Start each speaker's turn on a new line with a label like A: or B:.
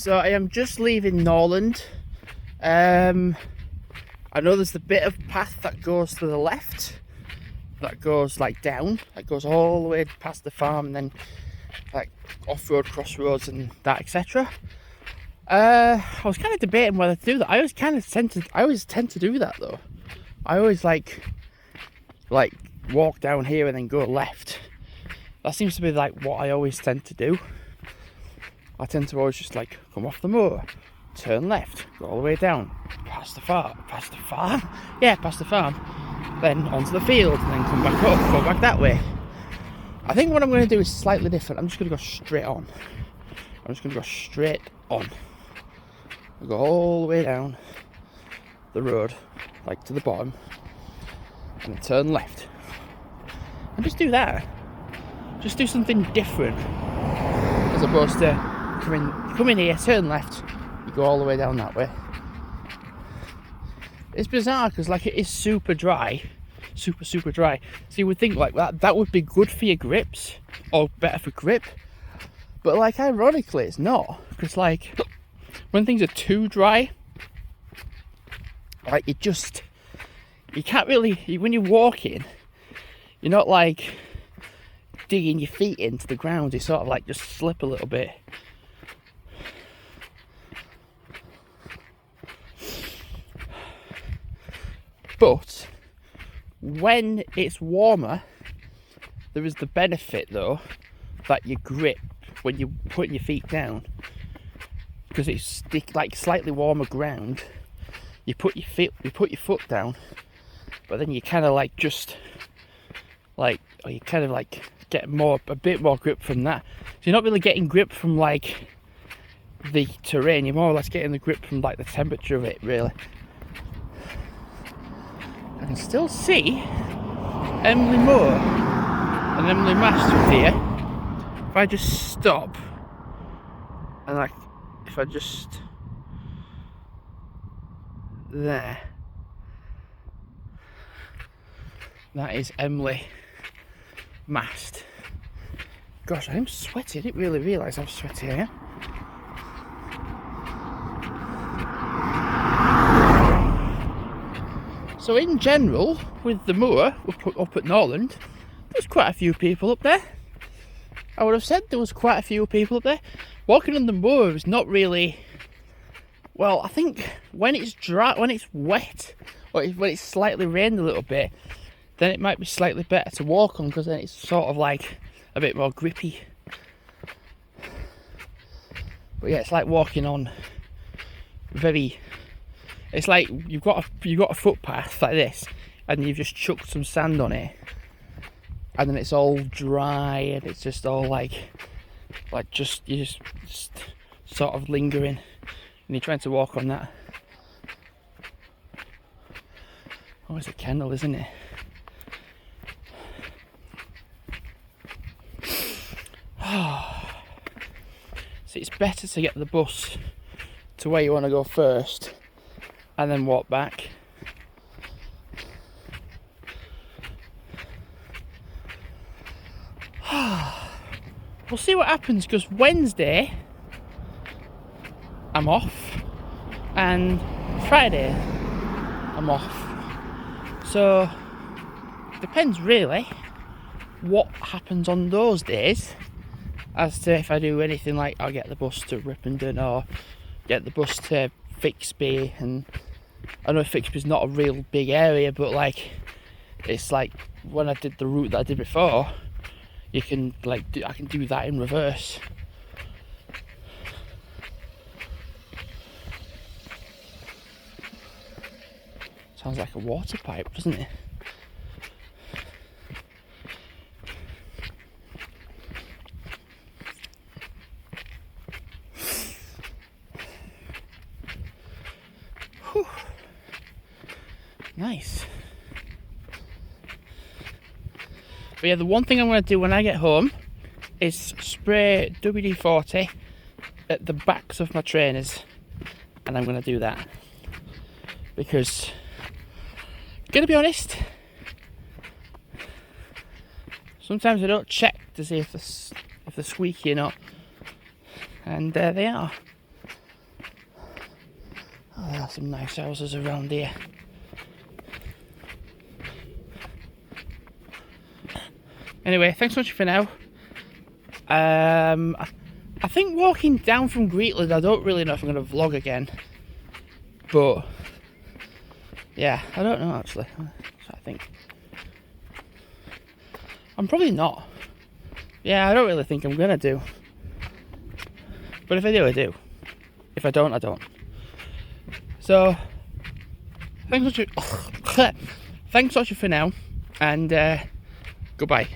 A: So I am just leaving Norland. I know there's the bit of path that goes to the left, that goes like down, that goes all the way past the farm and then like off-road, crossroads and that, etc. I was kind of debating whether to do that. I always tend to do that though. I always like walk down here and then go left. That seems to be like what I always tend to do. I tend to always just like come off the moor, turn left, go all the way down, past the farm, then onto the field, and then come back up, go back that way. I think what I'm going to do is slightly different. I'm just going to go straight on. I'll go all the way down the road, like to the bottom, and then turn left. And just do that. Just do something different, as opposed to come in here, turn left, you go all the way down that way. It's bizarre because like it is super dry, super dry. So you would think like that would be good for your grips, or better for grip. But like ironically it's not, because like when things are too dry, like you can't really, when you're walking, you're not like digging your feet into the ground, you sort of like just slip a little bit. But when it's warmer, there is the benefit though that your grip when you're putting your feet down, because it's like slightly warmer ground, you put your foot down, but then you kind of like just like, or you kind of like get a bit more grip from that. So you're not really getting grip from like the terrain, you're more or less getting the grip from like the temperature of it, really. I can still see Emily Moor and Emily Mast from here. If I just stop and like, if I just there, that is Emily Mast. Gosh, I'm sweaty. I didn't really realise how sweaty I am. So in general, with the moor up at Norland, there's quite a few people up there. I would have said there was quite a few people up there. Walking on the moor is not really, well, I think when it's dry, when it's wet, or when it's slightly rained a little bit, then it might be slightly better to walk on, because then it's sort of like a bit more grippy. But yeah, it's like walking on it's like you've got a footpath like this, and you've just chucked some sand on it, and then it's all dry, and it's just all like you're just sort of lingering, and you're trying to walk on that. Oh, it's a kennel, isn't it? So it's better to get the bus to where you want to go first, and then walk back. We'll see what happens, because Wednesday I'm off and Friday I'm off. So depends really what happens on those days as to if I do anything like I'll get the bus to Ripondon or get the bus to Fixby. And I know Fixby's not a real big area, but like it's like when I did the route that I did before, you can like I can do that in reverse. Sounds like a water pipe, doesn't it? Whew. Nice. But yeah, the one thing I'm going to do when I get home is spray WD-40 at the backs of my trainers, and I'm going to do that because, gonna be honest, sometimes I don't check to see if they're squeaky or not, and there they are. Oh, there are some nice houses around here. Anyway, thanks so much for now. I think walking down from Greetland, I don't really know if I'm going to vlog again. But, yeah, I don't know actually. I think. I'm probably not. Yeah, I don't really think I'm going to do. But if I do, I do. If I don't, I don't. So, thanks so much for now. And, goodbye.